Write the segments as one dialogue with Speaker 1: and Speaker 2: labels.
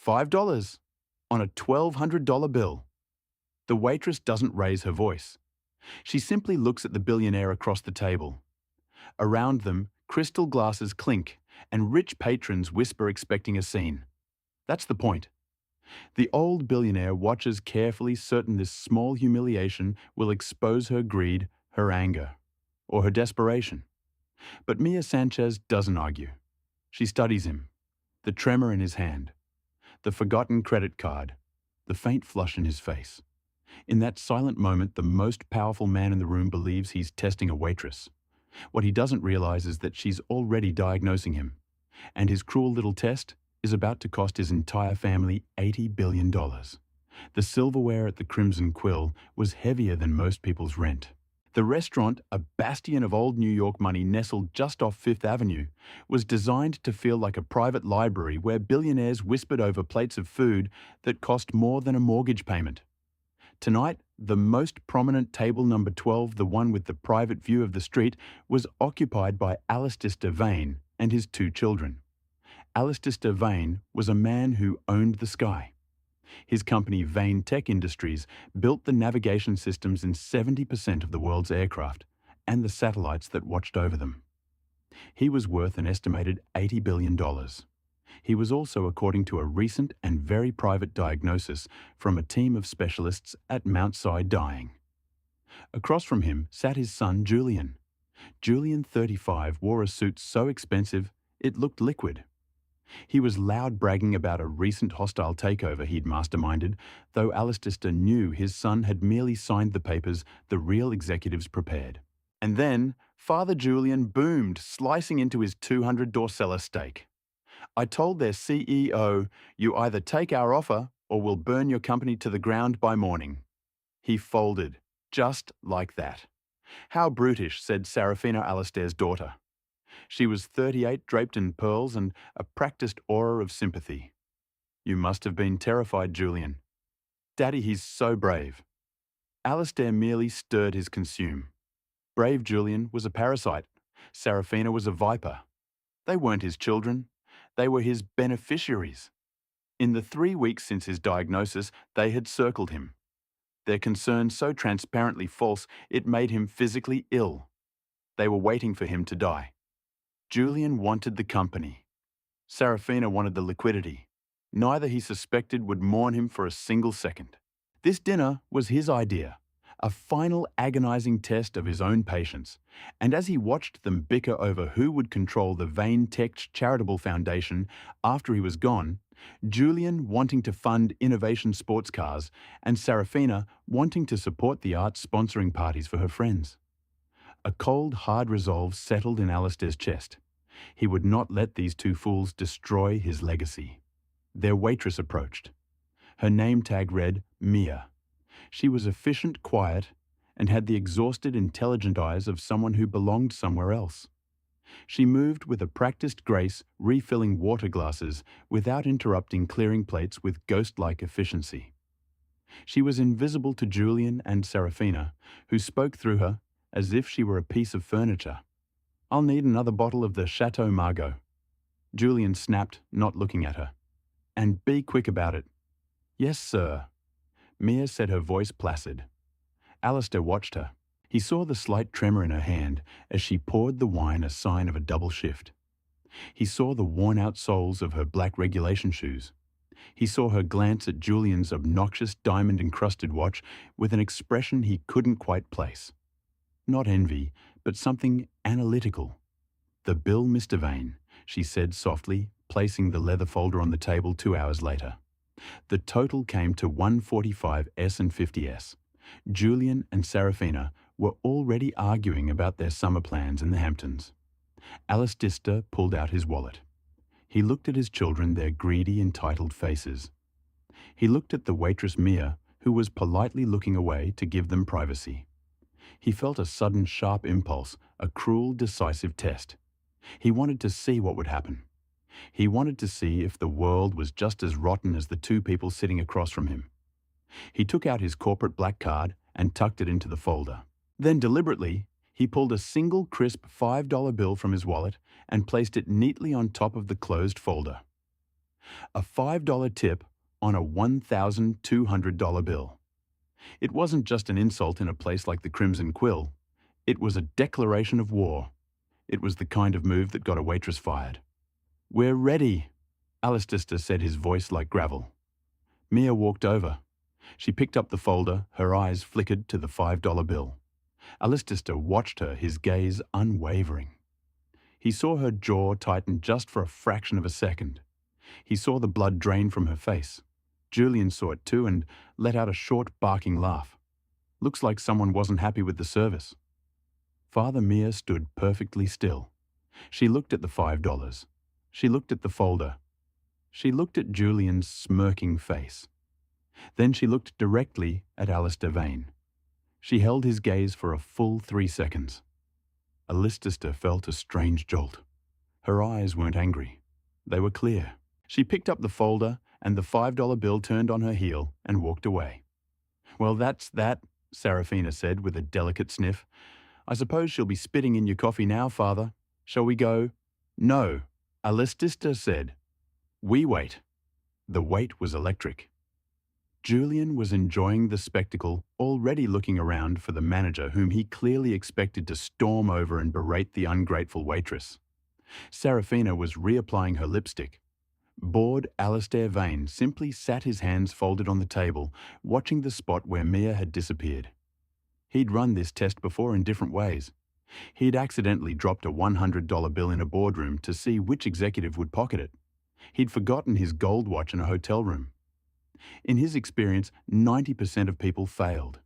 Speaker 1: $5 on a $1,200 bill. The waitress doesn't raise her voice. She simply looks at the billionaire across the table. Around them, crystal glasses clink and rich patrons whisper expecting a scene. That's the point. The old billionaire watches carefully, certain this small humiliation will expose her greed, her anger, or her desperation. But Mia Sanchez doesn't argue. She studies him, the tremor in his hand, the forgotten credit card, the faint flush in his face. In that silent moment, the most powerful man in the room believes he's testing a waitress. What he doesn't realize is that she's already diagnosing him, and his cruel little test is about to cost his entire family $80 billion. The silverware at the Crimson Quill was heavier than most people's rent. The restaurant, a bastion of old New York money nestled just off Fifth Avenue, was designed to feel like a private library where billionaires whispered over plates of food that cost more than a mortgage payment. Tonight, the most prominent table number 12, the one with the private view of the street, was occupied by Alistair Vane and his two children. Alistair Vane was a man who owned the sky. His company, Vane Tech Industries, built the navigation systems in 70% of the world's aircraft and the satellites that watched over them. He was worth an estimated $80 billion. He was also according to a recent and very private diagnosis from a team of specialists at Mount Sinai dying. Across from him sat his son, Julian. Julian, 35, wore a suit so expensive it looked liquid. He was loud bragging about a recent hostile takeover he'd masterminded, though Alistair knew his son had merely signed the papers the real executives prepared. And then, Father Julian boomed, slicing into his $200 dorsella steak. "I told their CEO, you either take our offer or we'll burn your company to the ground by morning." He folded, just like that. "How brutish," said Serafina, Alistair's daughter. She was 38, draped in pearls and a practiced aura of sympathy. "You must have been terrified, Julian." "Daddy, he's so brave." Alistair merely stirred his consume. Brave Julian was a parasite. Serafina was a viper. They weren't his children. They were his beneficiaries. In the 3 weeks since his diagnosis, they had circled him. Their concern so transparently false, it made him physically ill. They were waiting for him to die. Julian wanted the company. Serafina wanted the liquidity. Neither, he suspected, would mourn him for a single second. This dinner was his idea, a final agonizing test of his own patience. And as he watched them bicker over who would control the Vane Tech Charitable Foundation after he was gone, Julian wanting to fund innovation sports cars and Serafina wanting to support the arts sponsoring parties for her friends. A cold, hard resolve settled in Alistair's chest. He would not let these two fools destroy his legacy. Their waitress approached. Her name tag read Mia. She was efficient, quiet, and had the exhausted, intelligent eyes of someone who belonged somewhere else. She moved with a practiced grace, refilling water glasses without interrupting clearing plates with ghost-like efficiency. She was invisible to Julian and Serafina, who spoke through her as if she were a piece of furniture. "I'll need another bottle of the Chateau Margaux." Julian snapped, not looking at her. "And be quick about it." "Yes, sir." Mia said, her voice placid. Alistair watched her. He saw the slight tremor in her hand as she poured the wine, a sign of a double shift. He saw the worn-out soles of her black regulation shoes. He saw her glance at Julian's obnoxious diamond-encrusted watch with an expression he couldn't quite place. Not envy, but something analytical. "The bill, Mr. Vane," she said softly, placing the leather folder on the table 2 hours later. The total came to $145 and 50s. Julian and Serafina were already arguing about their summer plans in the Hamptons. Alistair pulled out his wallet. He looked at his children, their greedy, entitled faces. He looked at the waitress Mia, who was politely looking away to give them privacy. He felt a sudden sharp impulse, a cruel, decisive test. He wanted to see what would happen. He wanted to see if the world was just as rotten as the two people sitting across from him. He took out his corporate black card and tucked it into the folder. Then deliberately, he pulled a single crisp $5 bill from his wallet and placed it neatly on top of the closed folder. A $5 tip on a $1,200 bill. It wasn't just an insult in a place like the Crimson Quill. It was a declaration of war. It was the kind of move that got a waitress fired. "We're ready," Alistair said, his voice like gravel. Mia walked over. She picked up the folder, her eyes flickered to the $5 bill. Alistair watched her, his gaze unwavering. He saw her jaw tighten just for a fraction of a second. He saw the blood drain from her face. Julian saw it too and let out a short, barking laugh. "Looks like someone wasn't happy with the service." Father Mia stood perfectly still. She looked at the $5. She looked at the folder. She looked at Julian's smirking face. Then she looked directly at Alistair Vane. She held his gaze for a full 3 seconds. Alistair felt a strange jolt. Her eyes weren't angry. They were clear. She picked up the folder, and the $5 bill turned on her heel and walked away. "Well, that's that," Serafina said with a delicate sniff. "I suppose she'll be spitting in your coffee now, Father. Shall we go?" "No," Alistair said. "We wait." The wait was electric. Julian was enjoying the spectacle, already looking around for the manager whom he clearly expected to storm over and berate the ungrateful waitress. Serafina was reapplying her lipstick. Bored Alistair Vane simply sat, his hands folded on the table, watching the spot where Mia had disappeared. He'd run this test before in different ways. He'd accidentally dropped a $100 bill in a boardroom to see which executive would pocket it. He'd forgotten his gold watch in a hotel room. In his experience, 90% of people failed.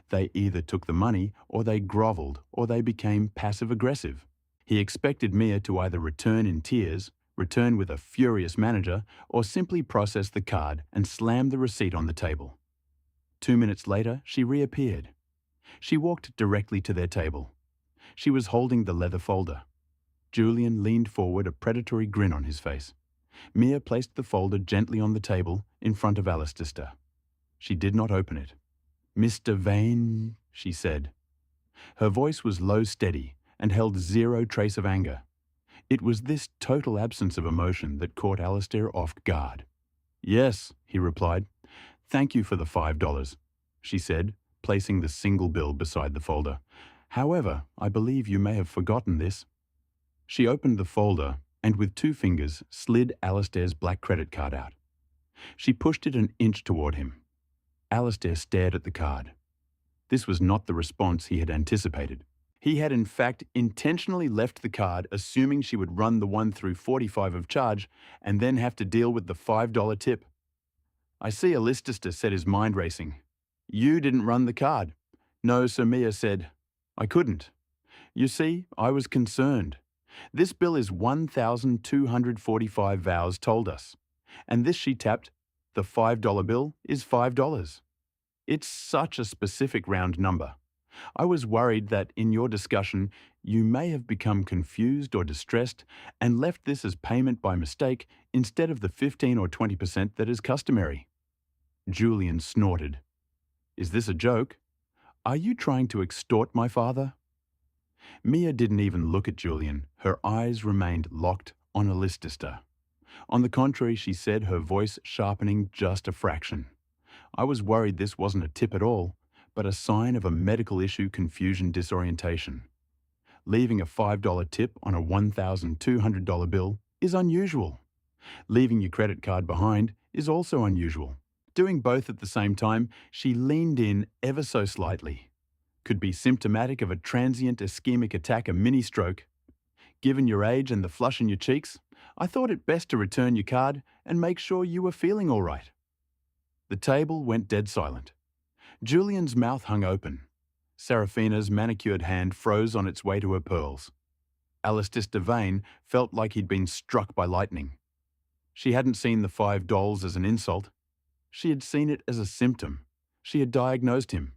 Speaker 1: They either took the money, or they groveled, or they became passive-aggressive. He expected Mia to either return in tears, return with a furious manager, or simply process the card and slam the receipt on the table. 2 minutes later, she reappeared. She walked directly to their table. She was holding the leather folder. Julian leaned forward, a predatory grin on his face. Mia placed the folder gently on the table in front of Alistair. She did not open it. "Mr. Vane," she said. Her voice was low, steady, and held zero trace of anger. It was this total absence of emotion that caught Alistair off guard. "Yes," he replied. "Thank you for the $5, she said, placing the single bill beside the folder. "However, I believe you may have forgotten this." She opened the folder and with 2 fingers slid Alistair's black credit card out. She pushed it an inch toward him. Alistair stared at the card. This was not the response he had anticipated. He had in fact intentionally left the card assuming she would run the 1 through 45 of charge and then have to deal with the $5 tip. "I see," Alistair said, his mind racing. "You didn't run the card." "No," Sir Mia said. "I couldn't. You see, I was concerned. This bill is 1,245 vows told us. And this," she tapped, "the $5 bill is $5. It's such a specific round number. I was worried that in your discussion you may have become confused or distressed and left this as payment by mistake instead of the 15 or 20% that is customary." Julian snorted. "Is this a joke? Are you trying to extort my father?" Mia didn't even look at Julian. Her eyes remained locked on Alistair. On the contrary, she said, her voice sharpening just a fraction. "I was worried this wasn't a tip at all, but a sign of a medical issue, confusion, disorientation. Leaving a $5 tip on a $1,200 bill is unusual. Leaving your credit card behind is also unusual." Doing both at the same time, she leaned in ever so slightly. "Could be symptomatic of a transient ischemic attack, a mini-stroke. Given your age and the flush in your cheeks, I thought it best to return your card and make sure you were feeling all right." The table went dead silent. Julian's mouth hung open. Serafina's manicured hand froze on its way to her pearls. Alistair Vane felt like he'd been struck by lightning. She hadn't seen the $5 as an insult. She had seen it as a symptom. She had diagnosed him.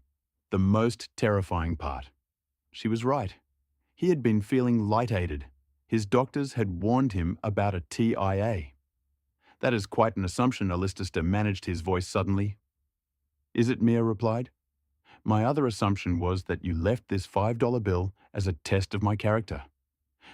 Speaker 1: The most terrifying part. She was right. He had been feeling light-aided. His doctors had warned him about a TIA. "That is quite an assumption," Alistair managed his voice suddenly. "Is it?" Mia replied. "My other assumption was that you left this $5 bill as a test of my character.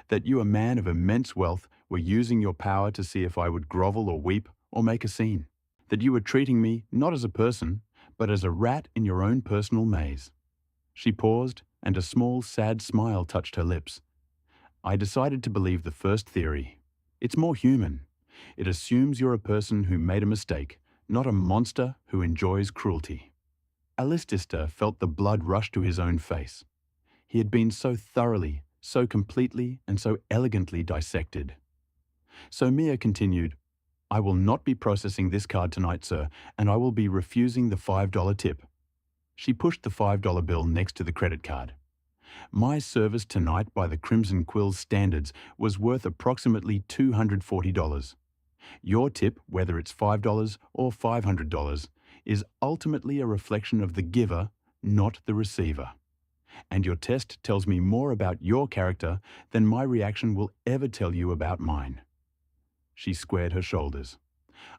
Speaker 1: That you, a man of immense wealth, were using your power to see if I would grovel or weep or make a scene. That you were treating me not as a person, but as a rat in your own personal maze. She paused, and a small, sad smile touched her lips. I decided to believe the first theory. It's more human. It assumes you're a person who made a mistake, not a monster who enjoys cruelty. Alistista felt the blood rush to his own face. He had been so thoroughly, so completely, and so elegantly dissected. So Mia continued, I will not be processing this card tonight, sir, and I will be refusing the $5 tip. She pushed the $5 bill next to the credit card. My service tonight by the Crimson Quill's standards was worth approximately $240. Your tip, whether it's $5 or $500, is ultimately a reflection of the giver, not the receiver. And your test tells me more about your character than my reaction will ever tell you about mine. She squared her shoulders.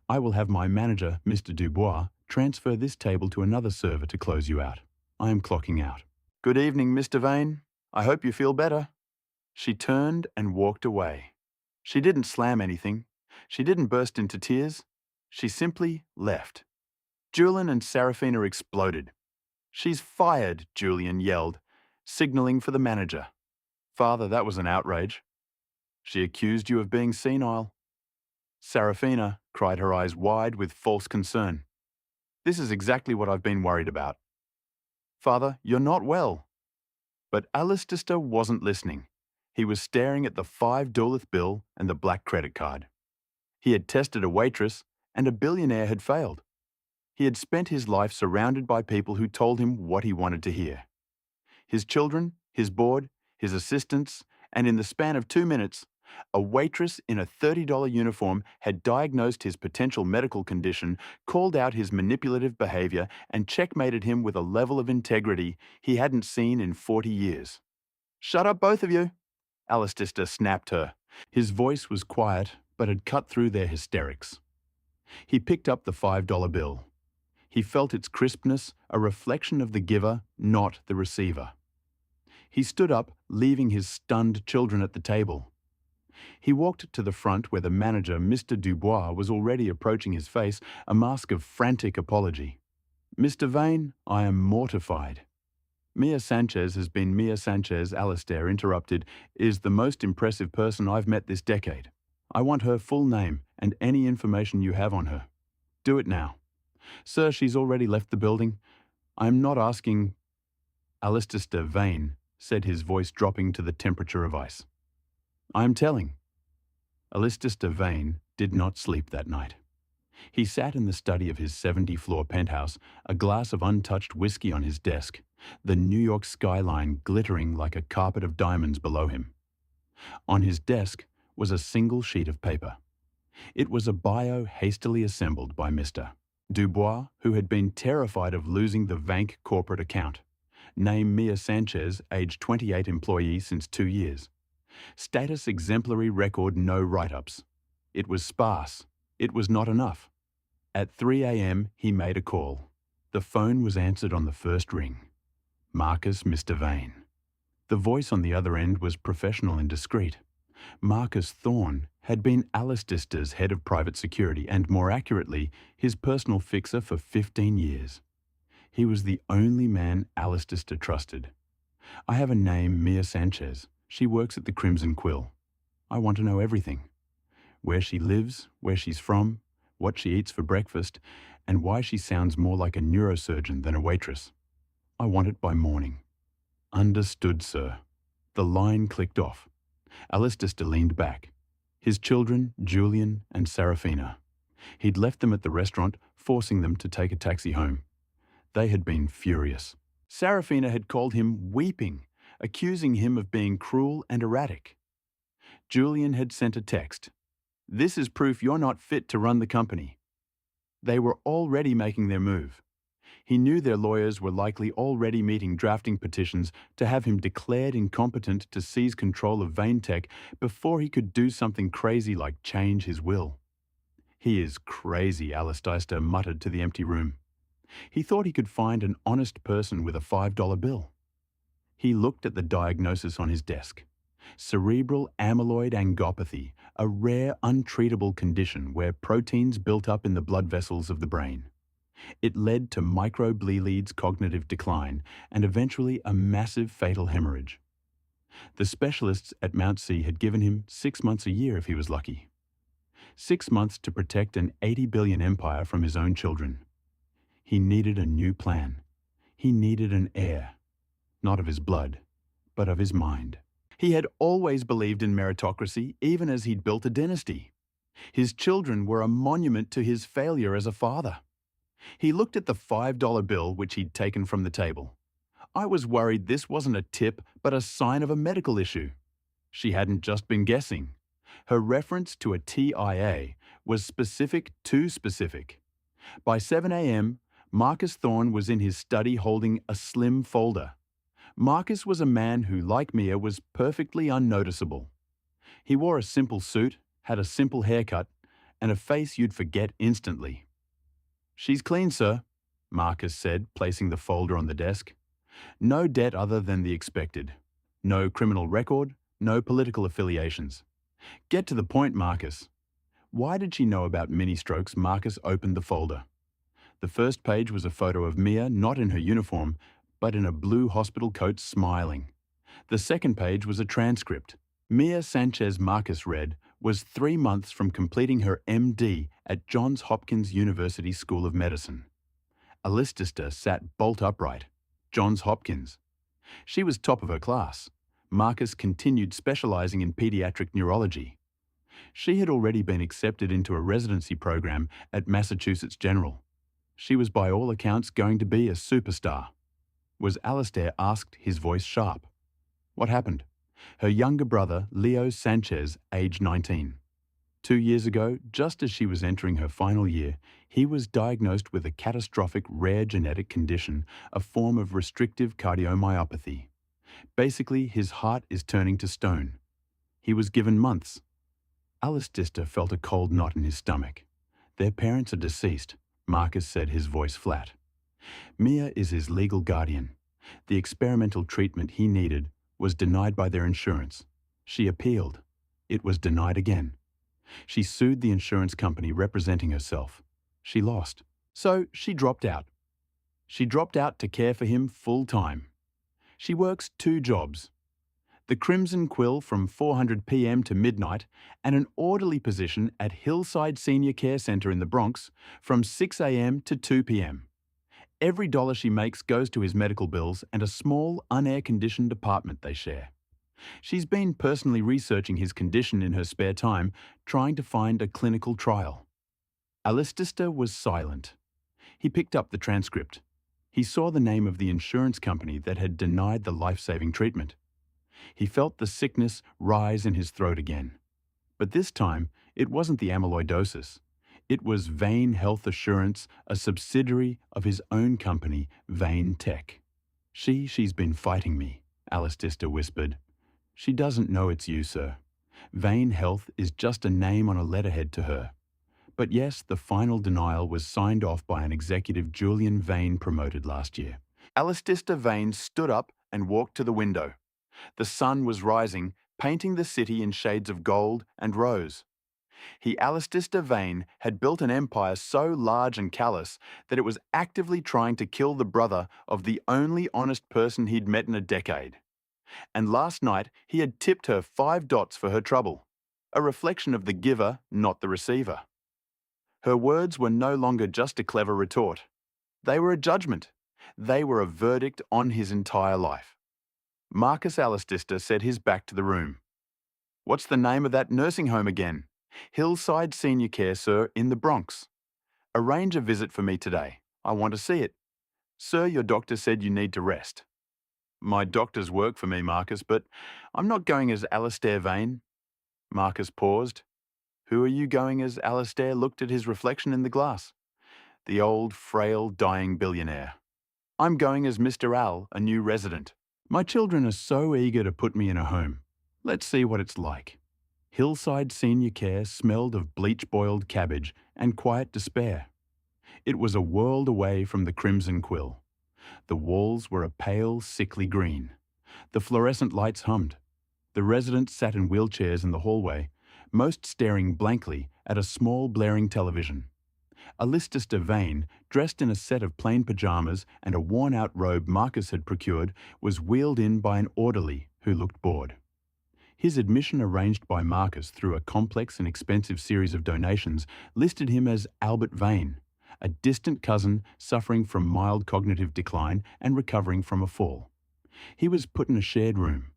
Speaker 1: I will have my manager, Mr. Dubois, transfer this table to another server to close you out. I am clocking out. Good evening, Mr. Vane. I hope you feel better. She turned and walked away. She didn't slam anything. She didn't burst into tears. She simply left. Julian and Serafina exploded. She's fired, Julian yelled, signaling for the manager. Father, that was an outrage. She accused you of being senile. Serafina cried, her eyes wide with false concern. This is exactly what I've been worried about. Father, you're not well. But Alistista wasn't listening. He was staring at the $5 bill and the black credit card. He had tested a waitress, and a billionaire had failed. He had spent his life surrounded by people who told him what he wanted to hear. His children, his board, his assistants, and in the span of 2 minutes, a waitress in a $30 uniform had diagnosed his potential medical condition, called out his manipulative behavior, and checkmated him with a level of integrity he hadn't seen in 40 years. Shut up, both of you, Alistista snapped her. His voice was quiet, but had cut through their hysterics. He picked up the $5 bill. He felt its crispness, a reflection of the giver, not the receiver. He stood up, leaving his stunned children at the table. He walked to the front where the manager, Mr. Dubois, was already approaching his face, a mask of frantic apology. Mr. Vane, I am mortified. Mia Sanchez has been Mia Sanchez, Alistair interrupted, is the most impressive person I've met this decade. I want her full name and any information you have on her. Do it now. Sir, she's already left the building. I'm not asking... Alistair Vane said, his voice dropping to the temperature of ice. I'm telling. Alistair Vane did not sleep that night. He sat in the study of his 70-floor penthouse, a glass of untouched whiskey on his desk, the New York skyline glittering like a carpet of diamonds below him. On his desk was a single sheet of paper. It was a bio hastily assembled by Mr. Dubois, who had been terrified of losing the Vank corporate account. Name Mia Sanchez, age 28, employee since 2 years. Status exemplary record, no write-ups. It was sparse. It was not enough. At 3 a.m. he made a call. The phone was answered on the first ring. Marcus, Mr. Vane. The voice on the other end was professional and discreet. Marcus Thorne had been Alistair's head of private security and, more accurately, his personal fixer for 15 years. He was the only man Alistair trusted. I have a name, Mia Sanchez. She works at the Crimson Quill. I want to know everything. Where she lives, where she's from, what she eats for breakfast, and why she sounds more like a neurosurgeon than a waitress. I want it by morning. Understood, sir. The line clicked off. Alistair leaned back. His children, Julian and Serafina. He'd left them at the restaurant, forcing them to take a taxi home. They had been furious. Serafina had called him weeping, accusing him of being cruel and erratic. Julian had sent a text. This is proof you're not fit to run the company. They were already making their move. He knew their lawyers were likely already meeting drafting petitions to have him declared incompetent to seize control of Vane before he could do something crazy like change his will. He is crazy, Alistair muttered to the empty room. He thought he could find an honest person with a $5 bill. He looked at the diagnosis on his desk. Cerebral amyloid angiopathy, a rare, untreatable condition where proteins built up in the blood vessels of the brain. It led to microglia's cognitive decline and eventually a massive fatal hemorrhage. The specialists at Mount C had given him 6 months a year if he was lucky. 6 months to protect an 80 billion empire from his own children. He needed a new plan. He needed an heir, not of his blood, but of his mind. He had always believed in meritocracy, even as he'd built a dynasty. His children were a monument to his failure as a father. He looked at the $5 bill which he'd taken from the table. I was worried this wasn't a tip, but a sign of a medical issue. She hadn't just been guessing. Her reference to a TIA was specific too specific. By 7 a.m., Marcus Thorne was in his study holding a slim folder. Marcus was a man who, like Mia, was perfectly unnoticeable. He wore a simple suit, had a simple haircut, and a face you'd forget instantly. "She's clean, sir," Marcus said, placing the folder on the desk. "No debt other than the expected. No criminal record, no political affiliations. Get to the point, Marcus." Why did she know about mini-strokes? Marcus opened the folder. The first page was a photo of Mia, not in her uniform, but in a blue hospital coat, smiling. The second page was a transcript. Mia Sanchez, Marcus read, was 3 months from completing her MD at Johns Hopkins University School of Medicine. Alistista sat bolt upright. Johns Hopkins. She was top of her class. Marcus continued specializing in pediatric neurology. She had already been accepted into a residency program at Massachusetts General. She was by all accounts going to be a superstar. Was Alistair asked, his voice sharp. What happened? Her younger brother, Leo Sanchez, aged 19. 2 years ago, just as she was entering her final year, he was diagnosed with a catastrophic rare genetic condition, a form of restrictive cardiomyopathy. Basically, his heart is turning to stone. He was given months. Alistista felt a cold knot in his stomach. Their parents are deceased, Marcus said, his voice flat. Mia is his legal guardian. The experimental treatment he needed was denied by their insurance. She appealed. It was denied again. She sued the insurance company representing herself. She lost. So she dropped out. She dropped out to care for him full time. She works 2 jobs. The Crimson Quill from 400 p.m. to midnight and an orderly position at Hillside Senior Care Center in the Bronx from 6 a.m. to 2 p.m. Every dollar she makes goes to his medical bills and a small, unair-conditioned apartment they share. She's been personally researching his condition in her spare time, trying to find a clinical trial. Alistista was silent. He picked up the transcript. He saw the name of the insurance company that had denied the life-saving treatment. He felt the sickness rise in his throat again. But this time, it wasn't the amyloidosis. It was Vane Health Assurance, a subsidiary of his own company, Vane Tech. She's been fighting me, Alistista whispered. She doesn't know it's you, sir. Vane Health is just a name on a letterhead to her. But yes, the final denial was signed off by an executive Julian Vane promoted last year. Alistista Vane stood up and walked to the window. The sun was rising, painting the city in shades of gold and rose. Alistista Vane had built an empire so large and callous that it was actively trying to kill the brother of the only honest person he'd met in a decade. And last night he had tipped her $5 for her trouble, a reflection of the giver, not the receiver. Her words were no longer just a clever retort. They were a judgment. They were a verdict on his entire life. Marcus Alistista set his back to the room. What's the name of that nursing home again? Hillside Senior Care, sir, in the Bronx. Arrange a visit for me today. I want to see it. Sir, your doctor said you need to rest. My doctors work for me, Marcus, but I'm not going as Alistair Vane. Marcus paused. Who are you going as? Alistair looked at his reflection in the glass. The old, frail, dying billionaire. I'm going as Mr. Al, a new resident. My children are so eager to put me in a home. Let's see what it's like. Hillside Senior Care smelled of bleach-boiled cabbage and quiet despair. It was a world away from the Crimson Quill. The walls were a pale, sickly green. The fluorescent lights hummed. The residents sat in wheelchairs in the hallway, most staring blankly at a small blaring television. Alisdair Vane, dressed in a set of plain pajamas and a worn-out robe Marcus had procured, was wheeled in by an orderly who looked bored. His admission, arranged by Marcus through a complex and expensive series of donations, listed him as Albert Vane, a distant cousin suffering from mild cognitive decline and recovering from a fall. He was put in a shared room.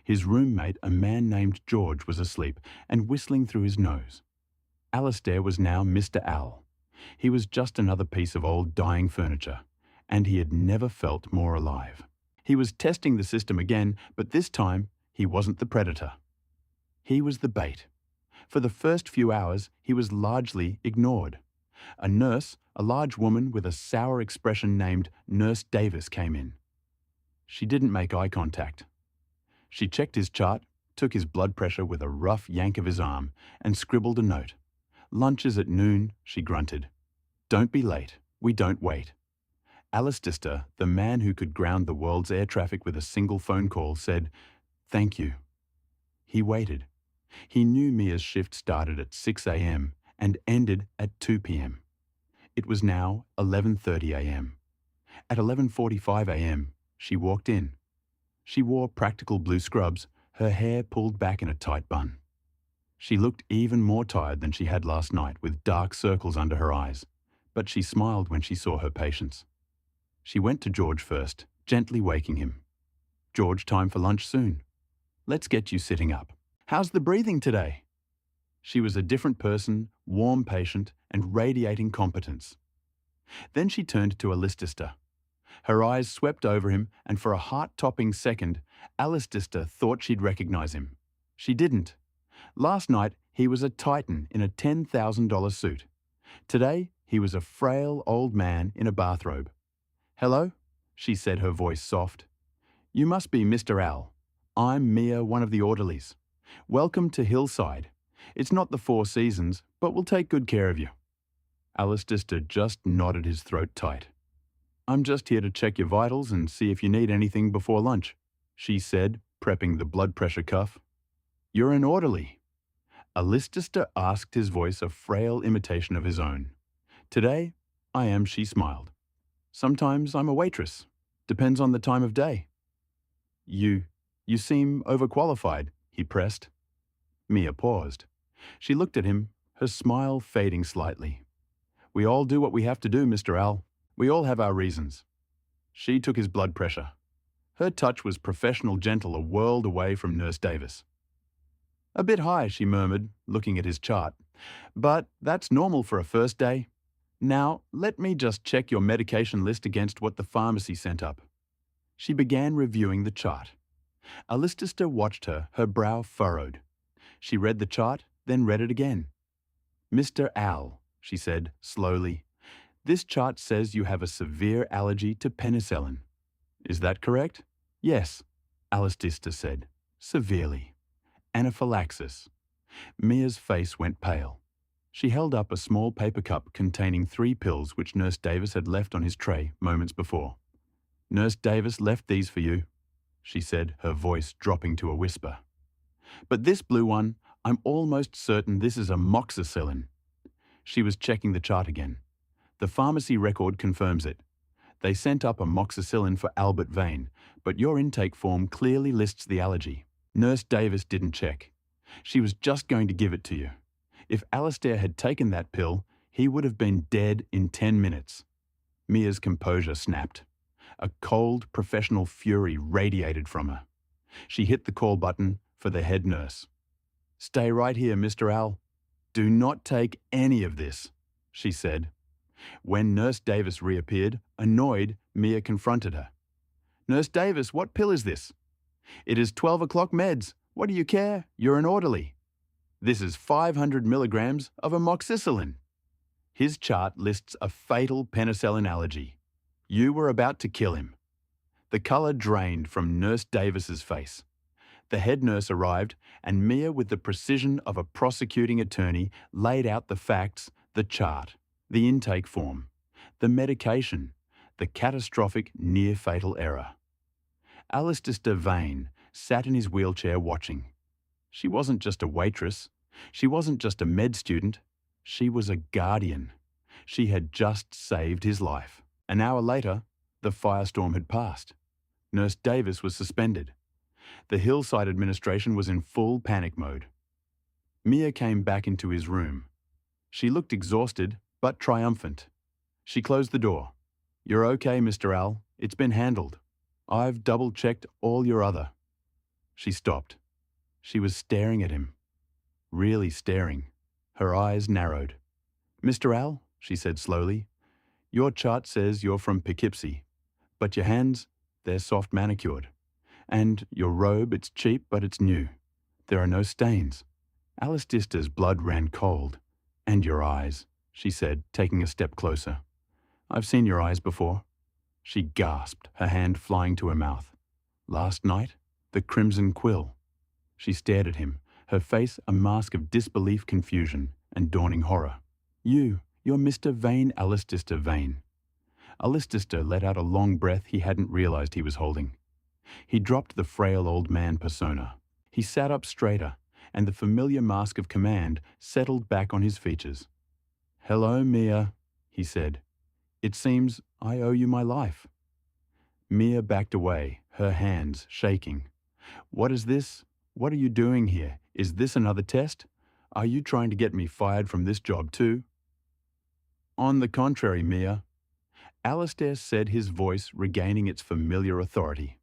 Speaker 1: His roommate, a man named George, was asleep and whistling through his nose. Alistair was now Mr. Al. He was just another piece of old dying furniture, and he had never felt more alive. He was testing the system again, but this time he wasn't the predator. He was the bait. For the first few hours, he was largely ignored. A nurse, a large woman with a sour expression named Nurse Davis, came in. She didn't make eye contact. She checked his chart, took his blood pressure with a rough yank of his arm, and scribbled a note. "Lunch is at noon," she grunted. "Don't be late. We don't wait." Alasdair, the man who could ground the world's air traffic with a single phone call, said, "Thank you." He waited. He knew Mia's shift started at 6 a.m. and ended at 2 p.m. It was now 11:30 a.m. At 11:45 a.m., she walked in. She wore practical blue scrubs, her hair pulled back in a tight bun. She looked even more tired than she had last night, with dark circles under her eyes, but she smiled when she saw her patients. She went to George first, gently waking him. "George, time for lunch soon. Let's get you sitting up. How's the breathing today?" She was a different person, warm patient, and radiating competence. Then she turned to Alasdair. Her eyes swept over him, and for a heart-topping second, Alasdair thought she'd recognize him. She didn't. Last night, he was a titan in a $10,000 suit. Today, he was a frail old man in a bathrobe. "Hello," she said, her voice soft. "You must be Mr. Al. I'm Mia, one of the orderlies. Welcome to Hillside. It's not the Four Seasons, but we'll take good care of you." Alasdair just nodded, his throat tight. "I'm just here to check your vitals and see if you need anything before lunch," she said, prepping the blood pressure cuff. "You're an orderly." Alasdair asked, his voice a frail imitation of his own. "Today, I am," she smiled. "Sometimes I'm a waitress. Depends on the time of day." You seem overqualified," he pressed. Mia paused. She looked at him, her smile fading slightly. "We all do what we have to do, Mr. Al. We all have our reasons." She took his blood pressure. Her touch was professional, gentle, a world away from Nurse Davis. "A bit high," she murmured, looking at his chart. "But that's normal for a first day. Now, let me just check your medication list against what the pharmacy sent up." She began reviewing the chart. Alasdair watched her, her brow furrowed. She read the chart, then read it again. "Mr. Al," she said slowly, "this chart says you have a severe allergy to penicillin. Is that correct?" "Yes," Alasdair said, "severely. Anaphylaxis." Mia's face went pale. She held up a small paper cup containing 3 pills which Nurse Davis had left on his tray moments before. "Nurse Davis left these for you," she said, her voice dropping to a whisper. "But this blue one, I'm almost certain this is amoxicillin." She was checking the chart again. "The pharmacy record confirms it. They sent up amoxicillin for Albert Vane, but your intake form clearly lists the allergy. Nurse Davis didn't check. She was just going to give it to you. If Alasdair had taken that pill, he would have been dead in 10 minutes. Mia's composure snapped. A cold, professional fury radiated from her. She hit the call button for the head nurse. "Stay right here, Mr. Al. Do not take any of this," she said. When Nurse Davis reappeared, annoyed, Mia confronted her. "Nurse Davis, what pill is this?" "It is 12 o'clock meds. What do you care? You're an orderly." "This is 500 milligrams of amoxicillin." His chart lists a fatal penicillin allergy. You were about to kill him. The colour drained from Nurse Davis's face. The head nurse arrived, and Mia, with the precision of a prosecuting attorney, laid out the facts, the chart, the intake form, the medication, the catastrophic near-fatal error. Alasdair Vane sat in his wheelchair watching. She wasn't just a waitress. She wasn't just a med student, she was a guardian. She had just saved his life. An hour later, the firestorm had passed. Nurse Davis was suspended. The Hillside administration was in full panic mode. Mia came back into his room. She looked exhausted, but triumphant. She closed the door. "You're okay, Mr. Al. It's been handled. I've double-checked all your other." She stopped. She was staring at him. Really staring. Her eyes narrowed. "Mr. Al," she said slowly, "your chart says you're from Poughkeepsie, but your hands, they're soft manicured. And your robe, it's cheap, but it's new. There are no stains." Alice Dister's blood ran cold. "And your eyes," she said, taking a step closer. "I've seen your eyes before." She gasped, her hand flying to her mouth. "Last night? The crimson quill." She stared at him, her face a mask of disbelief, confusion, and dawning horror. You're Mr. Vane Alistair Vane." Alistair let out a long breath he hadn't realized he was holding. He dropped the frail old man persona. He sat up straighter, and the familiar mask of command settled back on his features. "Hello, Mia," he said. "It seems I owe you my life." Mia backed away, her hands shaking. "What is this? What are you doing here? Is this another test? Are you trying to get me fired from this job too?" "On the contrary, Mia," Alistair said, his voice regaining its familiar authority.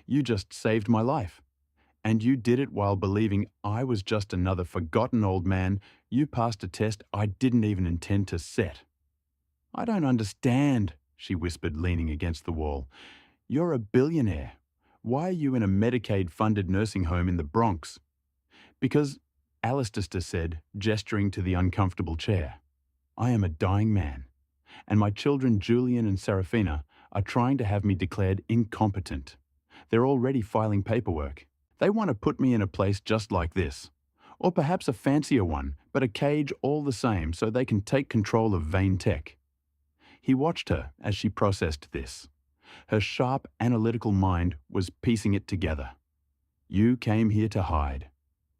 Speaker 1: "You just saved my life. And you did it while believing I was just another forgotten old man. You passed a test I didn't even intend to set." "I don't understand," she whispered, leaning against the wall. "You're a billionaire. Why are you in a Medicaid-funded nursing home in the Bronx?" "Because," Alistair said, gesturing to the uncomfortable chair, "I am a dying man, and my children Julian and Serafina are trying to have me declared incompetent. They're already filing paperwork. They want to put me in a place just like this, or perhaps a fancier one, but a cage all the same so they can take control of Vane Tech." He watched her as she processed this. Her sharp, analytical mind was piecing it together. "You came here to hide.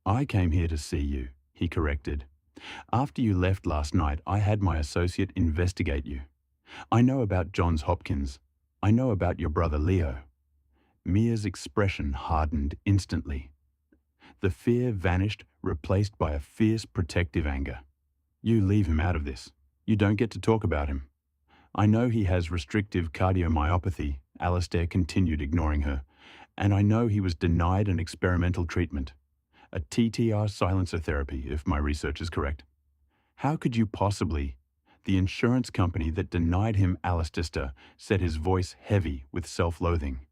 Speaker 1: I came here to see you," he corrected. "After you left last night, I had my associate investigate you. I know about Johns Hopkins. I know about your brother Leo." Mia's expression hardened instantly. The fear vanished, replaced by a fierce protective anger. "You leave him out of this. You don't get to talk about him. I know he has restrictive cardiomyopathy," Alistair continued, ignoring her, "and I know he was denied an experimental treatment, a TTR silencer therapy, if my research is correct. How could you possibly—" The insurance company that denied him Alistair said, his voice heavy with self-loathing,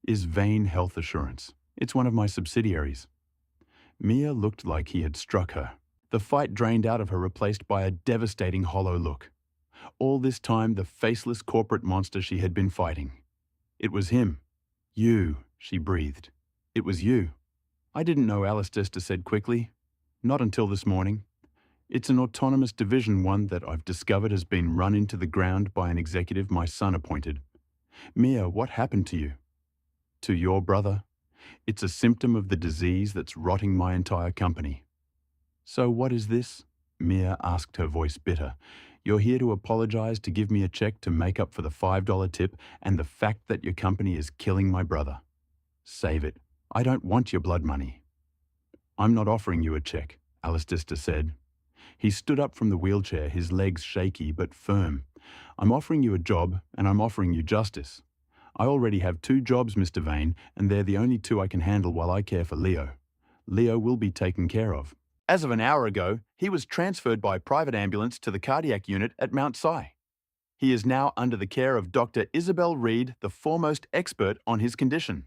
Speaker 1: "is Vane Health Assurance. It's one of my subsidiaries." Mia looked like he had struck her. The fight drained out of her, replaced by a devastating hollow look. All this time, the faceless corporate monster she had been fighting. It was him. "You," she breathed. "It was you." "I didn't know," Alistair said quickly. "Not until this morning. It's an autonomous division, one that I've discovered has been run into the ground by an executive my son appointed. Mia, what happened to you?" "To your brother. It's a symptom of the disease that's rotting my entire company." "So what is this?" Mia asked, her voice bitter. "You're here to apologize, to give me a check to make up for the $5 tip and the fact that your company is killing my brother. Save it. I don't want your blood money." "I'm not offering you a check," Alistair said. He stood up from the wheelchair, his legs shaky but firm. "I'm offering you a job, and I'm offering you justice. I already have 2 jobs, Mr. Vane, and they're the only 2 I can handle while I care for Leo. Leo will be taken care of." As of an hour ago, he was transferred by private ambulance to the cardiac unit at Mount Si. He is now under the care of Dr. Isabel Reed, the foremost expert on his condition.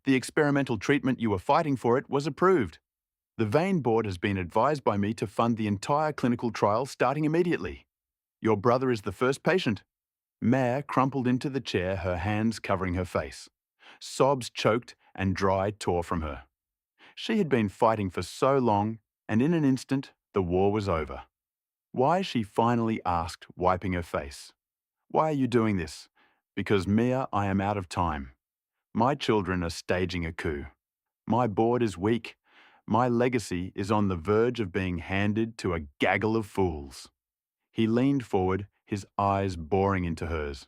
Speaker 1: The experimental treatment you were fighting for it was approved. The Vane board has been advised by me to fund the entire clinical trial starting immediately. Your brother is the first patient." Mare crumpled into the chair, her hands covering her face. Sobs choked and dry tore from her. She had been fighting for so long, and in an instant, the war was over. "Why?" she finally asked, wiping her face. "Why are you doing this?" "Because, Mia, I am out of time. My children are staging a coup. My board is weak. My legacy is on the verge of being handed to a gaggle of fools. He leaned forward, his eyes boring into hers.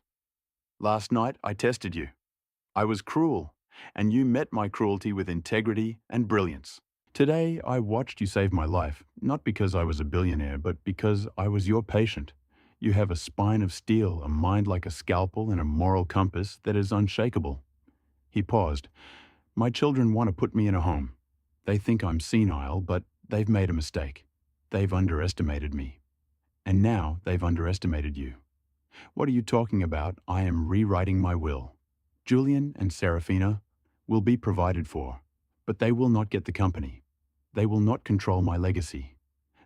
Speaker 1: Last night I tested you. I was cruel, and you met my cruelty with integrity and brilliance. Today I watched you save my life, not because I was a billionaire, but because I was your patient. You have a spine of steel, a mind like a scalpel, and a moral compass that is unshakable. He paused. My children want to put me in a home. They think I'm senile, but they've made a mistake. They've underestimated me. And now they've underestimated you. What are you talking about? I am rewriting my will. Julian and Serafina will be provided for, but they will not get the company. They will not control my legacy.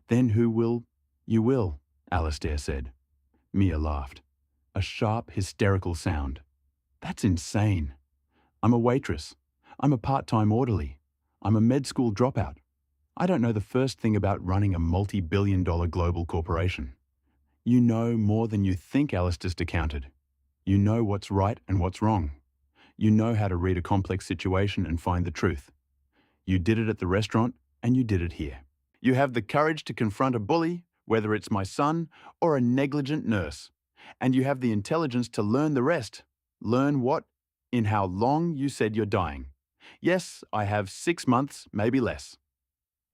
Speaker 1: Then who will? You will, Alastair said. Mia laughed. A sharp, hysterical sound. That's insane. I'm a waitress. I'm a part-time orderly. I'm a med school dropout. I don't know the first thing about running a multi-billion-dollar global corporation. You know more than you think, Alistair countered. You know what's right and what's wrong. You know how to read a complex situation and find the truth. You did it at the restaurant, and you did it here. You have the courage to confront a bully, whether it's my son or a negligent nurse. And you have the intelligence to learn the rest. Learn what? In how long you said you're dying. Yes, I have 6 months, maybe less.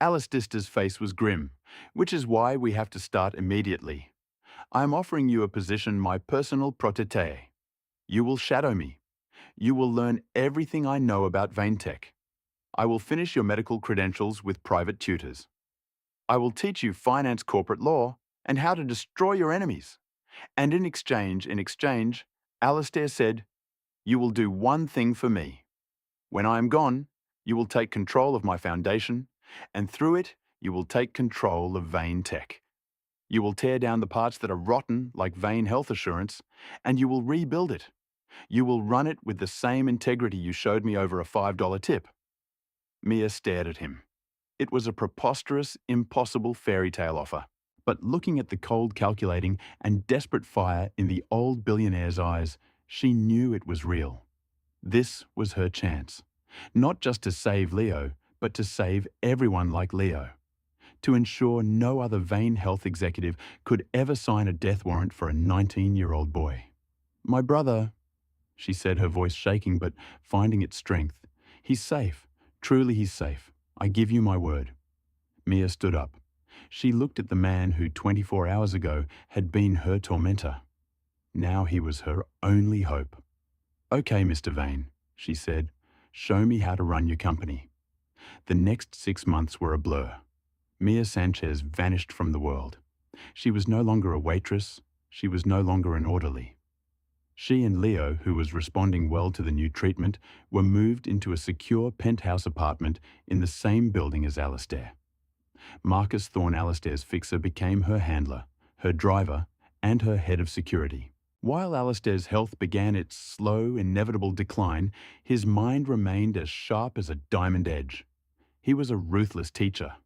Speaker 1: Alistair's face was grim, which is why we have to start immediately. I am offering you a position, my personal protégé. You will shadow me. You will learn everything I know about vein tech. I will finish your medical credentials with private tutors. I will teach you finance, corporate law, and how to destroy your enemies. And in exchange, Alastair said, you will do one thing for me. When I am gone, you will take control of my foundation, and through it, you will take control of Vein Tech. You will tear down the parts that are rotten, like Vein Health Assurance, and you will rebuild it. You will run it with the same integrity you showed me over a $5 tip. Mia stared at him. It was a preposterous, impossible fairy tale offer. But looking at the cold, calculating, and desperate fire in the old billionaire's eyes, she knew it was real. This was her chance. Not just to save Leo, but to save everyone like Leo. To ensure no other Vein Health executive could ever sign a death warrant for a 19-year-old boy. My brother, she said, her voice shaking but finding its strength. He's safe. Truly he's safe. I give you my word. Mia stood up. She looked at the man who 24 hours ago had been her tormentor. Now he was her only hope. Okay, Mr. Vane, she said, show me how to run your company. The next 6 months were a blur. Mia Sanchez vanished from the world. She was no longer a waitress. She was no longer an orderly. She and Leo, who was responding well to the new treatment, were moved into a secure penthouse apartment in the same building as Alastair. Marcus Thorne, Alastair's fixer, became her handler, her driver, and her head of security. While Alastair's health began its slow, inevitable decline, his mind remained as sharp as a diamond edge. He was a ruthless teacher.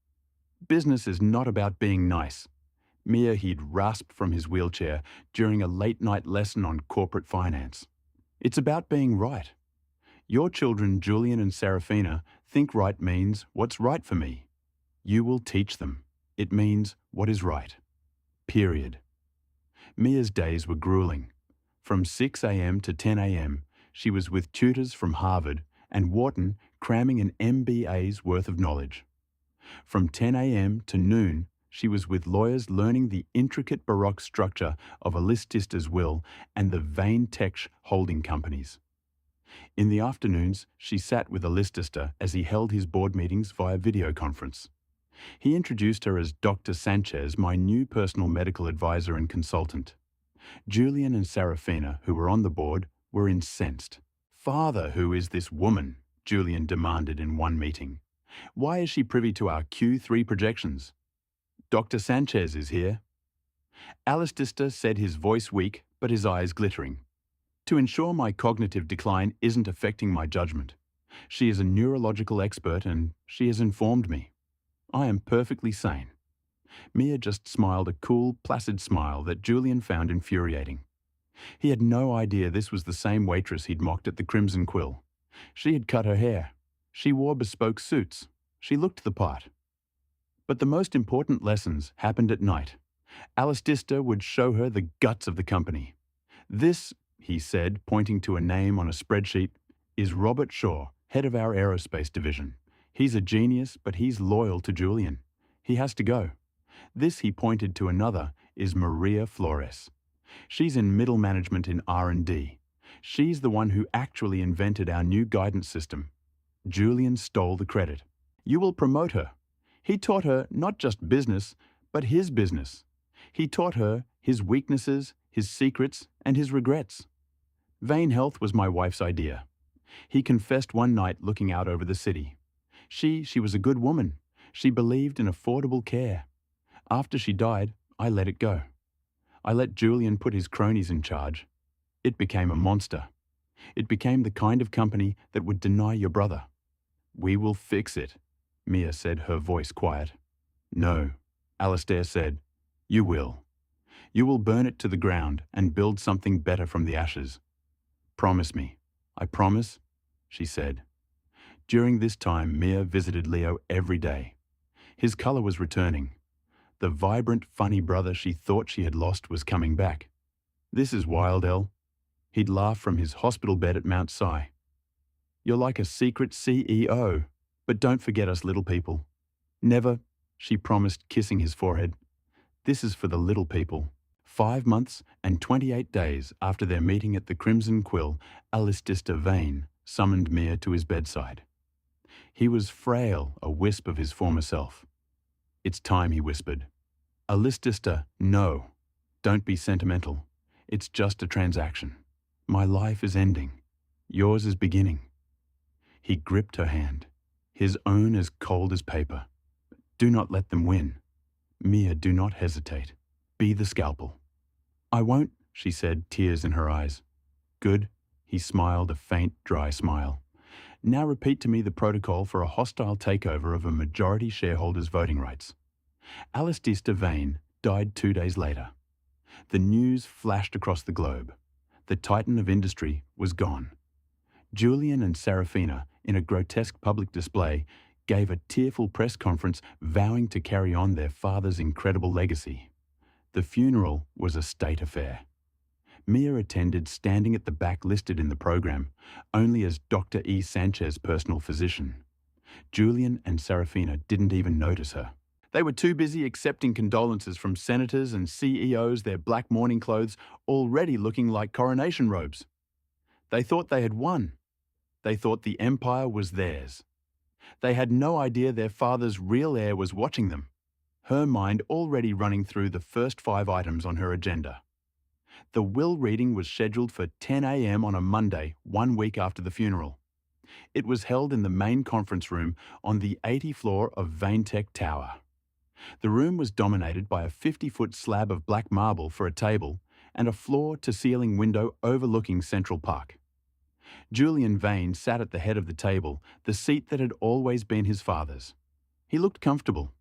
Speaker 1: Business is not about being nice. Mia he'd rasped from his wheelchair during a late-night lesson on corporate finance. It's about being right. Your children, Julian and Serafina, think right means what's right for me. You will teach them. It means what is right. Period. Mia's days were grueling. From 6 a.m. to 10 a.m., she was with tutors from Harvard and Wharton cramming an MBA's worth of knowledge. From 10 a.m. to noon, she was with lawyers learning the intricate Baroque structure of Alistair's will and the Vein Tech holding companies. In the afternoons, she sat with Alistair as he held his board meetings via video conference. He introduced her as Dr. Sanchez, my new personal medical advisor and consultant. Julian and Serafina, who were on the board, were incensed. Father, who is this woman? Julian demanded in one meeting. Why is she privy to our Q3 projections? Dr. Sanchez is here. Alistair said, his voice weak, but his eyes glittering. To ensure my cognitive decline isn't affecting my judgment. She is a neurological expert and she has informed me. I am perfectly sane. Mia just smiled a cool, placid smile that Julian found infuriating. He had no idea this was the same waitress he'd mocked at the Crimson Quill. She had cut her hair. She wore bespoke suits. She looked the part. But the most important lessons happened at night. Alistista would show her the guts of the company. This, he said, pointing to a name on a spreadsheet, is Robert Shaw, head of our aerospace division. He's a genius, but he's loyal to Julian. He has to go. This, he pointed to another, is Maria Flores. She's in middle management in R&D. She's the one who actually invented our new guidance system. Julian stole the credit. You will promote her. He taught her not just business, but his business. He taught her his weaknesses, his secrets, and his regrets. Vain Health was my wife's idea. He confessed one night looking out over the city. She was a good woman. She believed in affordable care. After she died, I let it go. I let Julian put his cronies in charge. It became a monster. It became the kind of company that would deny your brother. We will fix it, Mia said, her voice quiet. No, Alistair said. You will. You will burn it to the ground and build something better from the ashes. Promise me. I promise, she said. During this time, Mia visited Leo every day. His color was returning. The vibrant, funny brother she thought she had lost was coming back. This is wild, Elle. He'd laugh from his hospital bed at Mount Si. You're like a secret CEO, but don't forget us little people. Never, she promised, kissing his forehead. This is for the little people. 5 months and 28 days after their meeting at the Crimson Quill, Alistista Vane summoned Mia to his bedside. He was frail, a wisp of his former self. It's time, he whispered. Alistista, no. Don't be sentimental. It's just a transaction. My life is ending. Yours is beginning. He gripped her hand, his own as cold as paper. Do not let them win. Mia, do not hesitate. Be the scalpel. I won't, she said, tears in her eyes. Good. He smiled, a faint, dry smile. Now repeat to me the protocol for a hostile takeover of a majority shareholder's voting rights. Alistista Vane died 2 days later. The news flashed across the globe. The titan of industry was gone. Julian and Serafina, in a grotesque public display, gave a tearful press conference vowing to carry on their father's incredible legacy. The funeral was a state affair. Mia attended, standing at the back listed in the program, only as Dr. E. Sanchez' personal physician. Julian and Serafina didn't even notice her. They were too busy accepting condolences from senators and CEOs, their black mourning clothes already looking like coronation robes. They thought they had won. They thought the empire was theirs. They had no idea their father's real heir was watching them, her mind already running through the first 5 items on her agenda. The will reading was scheduled for 10 a.m. on a Monday, 1 week after the funeral. It was held in the main conference room on the 80th floor of Vanetech Tower. The room was dominated by a 50-foot slab of black marble for a table and a floor-to-ceiling window overlooking Central Park. Julian Vane sat at the head of the table, the seat that had always been his father's. He looked comfortable.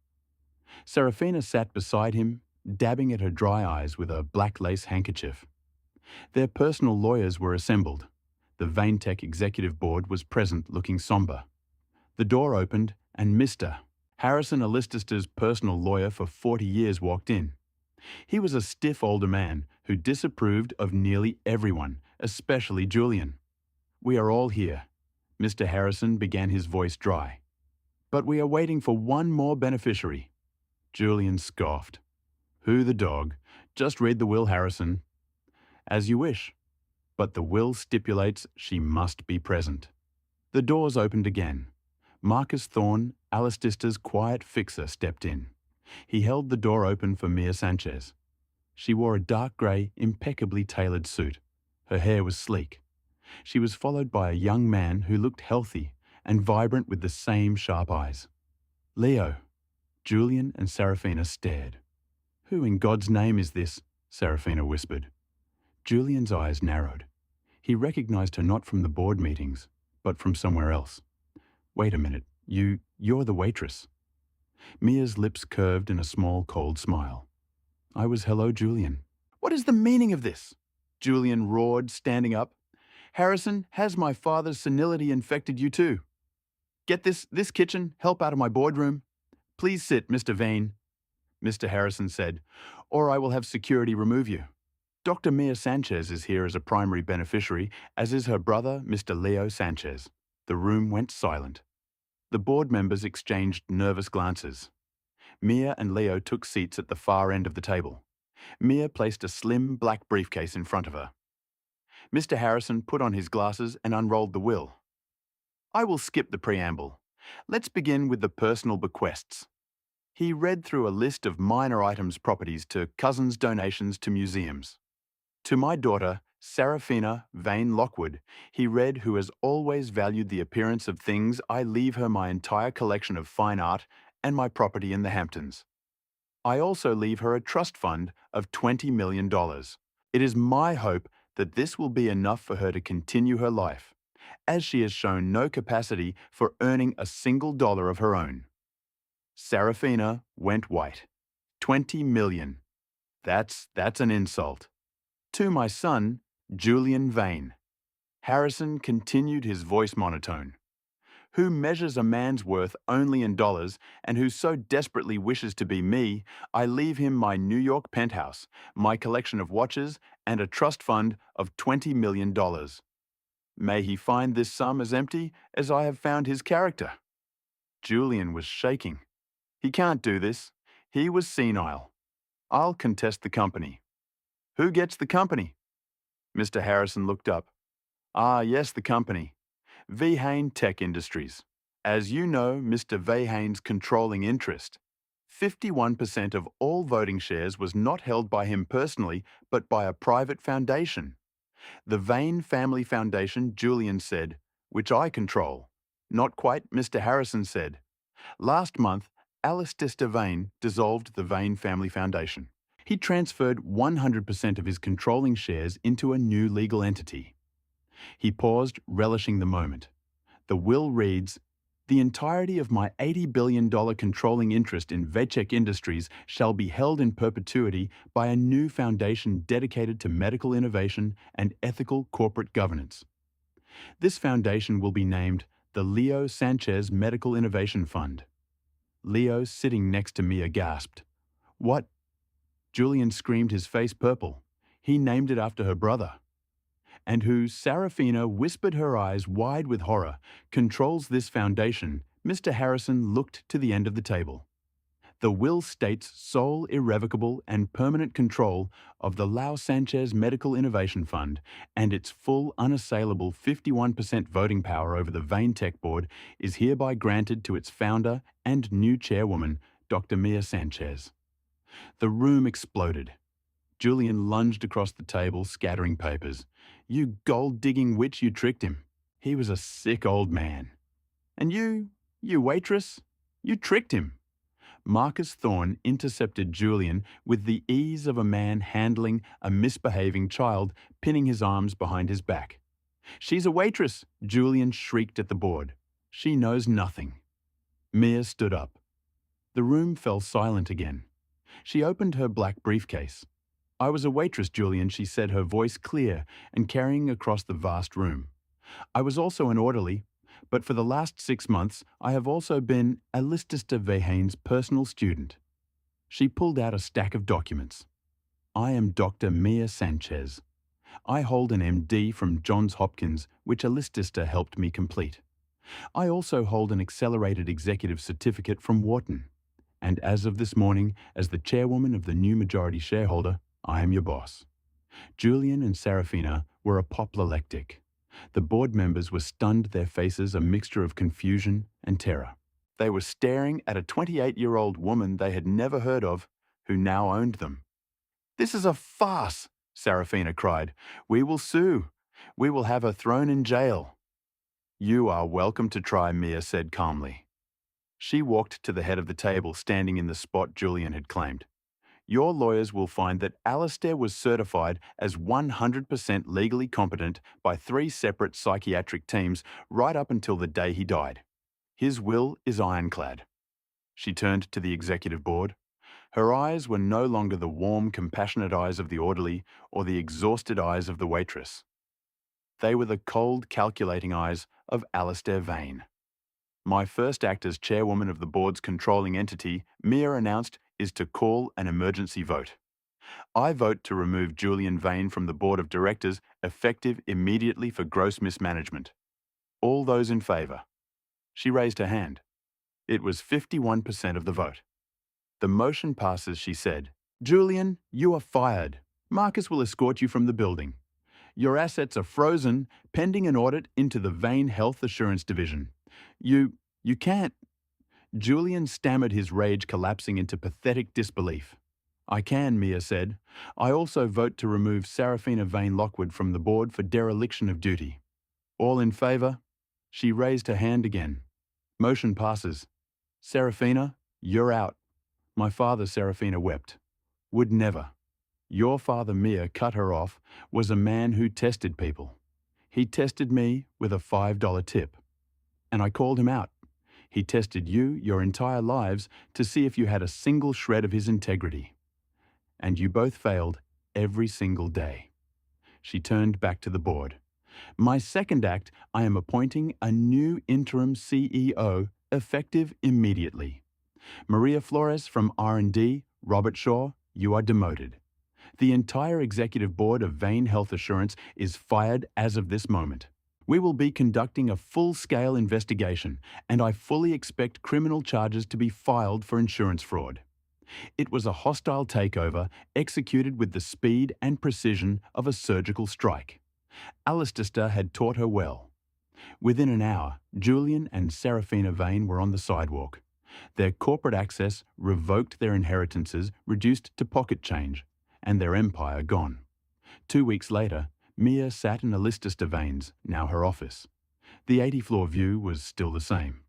Speaker 1: Serafina sat beside him, dabbing at her dry eyes with a black lace handkerchief. Their personal lawyers were assembled. The Vanetech executive board was present, looking somber. The door opened and Mr. Harrison, Alistista's personal lawyer for 40 years, walked in. He was a stiff older man who disapproved of nearly everyone, especially Julian. We are all here. Mr. Harrison began, his voice dry. But we are waiting for one more beneficiary. Julian scoffed. Who the dog? Just read the will, Harrison. As you wish. But the will stipulates she must be present. The doors opened again. Marcus Thorne, Alistista's quiet fixer, stepped in. He held the door open for Mia Sanchez. She wore a dark grey, impeccably tailored suit. Her hair was sleek. She was followed by a young man who looked healthy and vibrant with the same sharp eyes. Leo. Julian and Serafina stared. Who in God's name is this? Serafina whispered. Julian's eyes narrowed. He recognized her not from the board meetings, but from somewhere else. Wait a minute, you're the waitress. Mia's lips curved in a small, cold smile. I was hello, Julian. What is the meaning of this? Julian roared, standing up. Harrison, has my father's senility infected you too? Get this kitchen help out of my boardroom. Please sit, Mr. Vane, Mr. Harrison said, or I will have security remove you. Dr. Mia Sanchez is here as a primary beneficiary, as is her brother, Mr. Leo Sanchez. The room went silent. The board members exchanged nervous glances. Mia and Leo took seats at the far end of the table. Mia placed a slim black briefcase in front of her. Mr. Harrison put on his glasses and unrolled the will. I will skip the preamble. Let's begin with the personal bequests. He read through a list of minor items properties to cousins' donations to museums. To my daughter, Seraphina Vane Lockwood, he read, who has always valued the appearance of things, I leave her my entire collection of fine art and my property in the Hamptons. I also leave her a trust fund of $20 million. It is my hope that this will be enough for her to continue her life, as she has shown no capacity for earning a single dollar of her own. Seraphina went white. 20 million. That's an insult. To my son, Julian Vane. Harrison continued, his voice monotone. Who measures a man's worth only in dollars, and who so desperately wishes to be me, I leave him my New York penthouse, my collection of watches, and a trust fund of $20 million. May he find this sum as empty as I have found his character. Julian was shaking. He can't do this. He was senile. I'll contest the company. Who gets the company? Mr. Harrison looked up. Ah, yes, the company. Vehane Tech Industries. As you know, Mr. Vehane's controlling interest. 51% of all voting shares was not held by him personally, but by a private foundation. The Vane Family Foundation, Julian said, which I control. Not quite, Mr. Harrison said. Last month, Alistair Vane dissolved the Vane Family Foundation. He transferred 100% of his controlling shares into a new legal entity. He paused, relishing the moment. The will reads, the entirety of my $80 billion controlling interest in Vechek Industries shall be held in perpetuity by a new foundation dedicated to medical innovation and ethical corporate governance. This foundation will be named the Leo Sanchez Medical Innovation Fund. Leo, sitting next to Mia, gasped. What? Julian screamed, his face purple. He named it after her brother. And who, Seraphina whispered, her eyes wide with horror, controls this foundation. Mr. Harrison looked to the end of the table. The will states sole, irrevocable, and permanent control of the Lao Sanchez Medical Innovation Fund, and its full, unassailable 51% voting power over the Vane Tech Board is hereby granted to its founder and new chairwoman, Dr. Mia Sanchez. The room exploded. Julian lunged across the table, scattering papers. You gold-digging witch, you tricked him. He was a sick old man. And you waitress, you tricked him. Marcus Thorne intercepted Julian with the ease of a man handling a misbehaving child, pinning his arms behind his back. She's a waitress, Julian shrieked at the board. She knows nothing. Mia stood up. The room fell silent again. She opened her black briefcase. I was a waitress, Julian, she said, her voice clear and carrying across the vast room. I was also an orderly, but for the last 6 months I have also been Alistair Vehane's personal student. She pulled out a stack of documents. I am Dr. Mia Sanchez. I hold an MD from Johns Hopkins, which Alistair helped me complete. I also hold an accelerated executive certificate from Wharton. And as of this morning, as the chairwoman of the new majority shareholder, I am your boss. Julian and Seraphina were apoplectic. The board members were stunned, their faces a mixture of confusion and terror. They were staring at a 28-year-old woman they had never heard of, who now owned them. This is a farce, Seraphina cried. We will sue. We will have her thrown in jail. You are welcome to try, Mia said calmly. She walked to the head of the table, standing in the spot Julian had claimed. Your lawyers will find that Alistair was certified as 100% legally competent by 3 separate psychiatric teams right up until the day he died. His will is ironclad. She turned to the executive board. Her eyes were no longer the warm, compassionate eyes of the orderly or the exhausted eyes of the waitress. They were the cold, calculating eyes of Alistair Vane. My first act as chairwoman of the board's controlling entity, Mia announced, is to call an emergency vote. I vote to remove Julian Vane from the board of directors, effective immediately for gross mismanagement. All those in favour? She raised her hand. It was 51% of the vote. The motion passes, she said. Julian, you are fired. Marcus will escort you from the building. Your assets are frozen, pending an audit into the Vane Health Assurance Division. You can't. Julian stammered, his rage collapsing into pathetic disbelief. I can, Mia said. I also vote to remove Seraphina Vane Lockwood from the board for dereliction of duty. All in favour? She raised her hand again. Motion passes. Seraphina, you're out. My father, Seraphina, wept. Would never. Your father, Mia, cut her off, was a man who tested people. He tested me with a $5 tip. And I called him out. He tested you your entire lives to see if you had a single shred of his integrity. And you both failed every single day. She turned back to the board. My second act, I am appointing a new interim CEO, effective immediately. Maria Flores from R&D, Robert Shaw, you are demoted. The entire executive board of Vane Health Assurance is fired as of this moment. We will be conducting a full-scale investigation, and I fully expect criminal charges to be filed for insurance fraud. It was a hostile takeover executed with the speed and precision of a surgical strike. Alistair had taught her well. Within an hour, Julian and Seraphina Vane were on the sidewalk. Their corporate access revoked, their inheritances reduced to pocket change, and their empire gone. 2 weeks later, Mia sat in Alistair Vane's, now her office. The 80-floor view was still the same.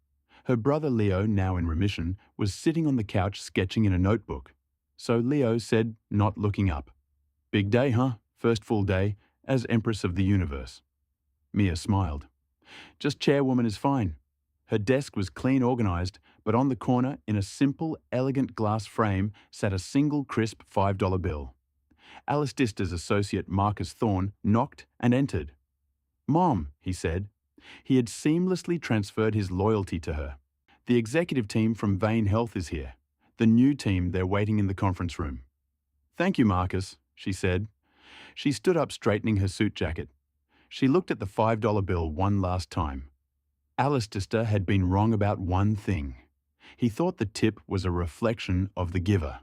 Speaker 1: Her brother Leo, now in remission, was sitting on the couch sketching in a notebook. So Leo said, not looking up, "Big day, huh? First full day, as Empress of the Universe." Mia smiled. "Just chairwoman is fine." Her desk was clean organised, but on the corner, in a simple, elegant glass frame, sat a single crisp $5 bill. Alistair's associate Marcus Thorne knocked and entered. "Mom," he said. He had seamlessly transferred his loyalty to her. "The executive team from Vane Health is here. The new team, they're waiting in the conference room." "Thank you, Marcus," she said. She stood up, straightening her suit jacket. She looked at the $5 bill one last time. Alistair had been wrong about one thing. He thought the tip was a reflection of the giver.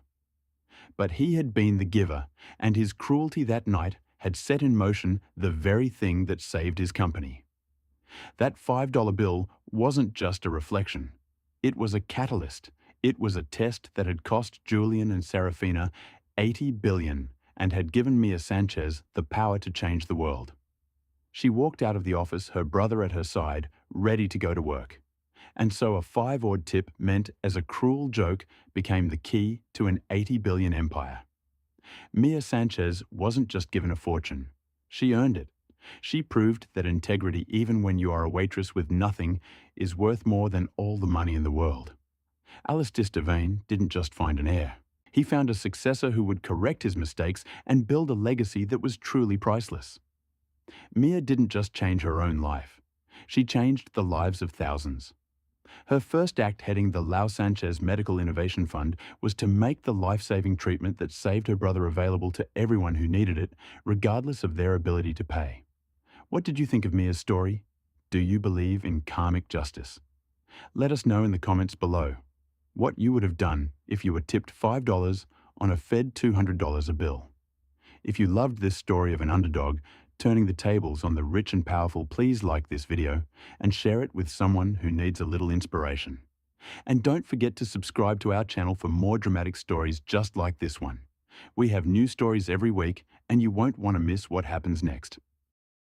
Speaker 1: But he had been the giver, and his cruelty that night had set in motion the very thing that saved his company. That $5 bill wasn't just a reflection. It was a catalyst. It was a test that had cost Julian and Seraphina $80 billion and had given Mia Sanchez the power to change the world. She walked out of the office, her brother at her side, ready to go to work. And so a 5-odd tip meant, as a cruel joke, became the key to an $80 billion empire. Mia Sanchez wasn't just given a fortune. She earned it. She proved that integrity, even when you are a waitress with nothing, is worth more than all the money in the world. Alistair Vane didn't just find an heir. He found a successor who would correct his mistakes and build a legacy that was truly priceless. Mia didn't just change her own life. She changed the lives of thousands. Her first act heading the Lau Sanchez Medical Innovation Fund was to make the life-saving treatment that saved her brother available to everyone who needed it, regardless of their ability to pay. What did you think of Mia's story? Do you believe in karmic justice? Let us know in the comments below what you would have done if you were tipped $5 on a Fed $200 a bill. If you loved this story of an underdog turning the tables on the rich and powerful, please like this video and share it with someone who needs a little inspiration. And don't forget to subscribe to our channel for more dramatic stories just like this one. We have new stories every week, and you won't want to miss what happens next.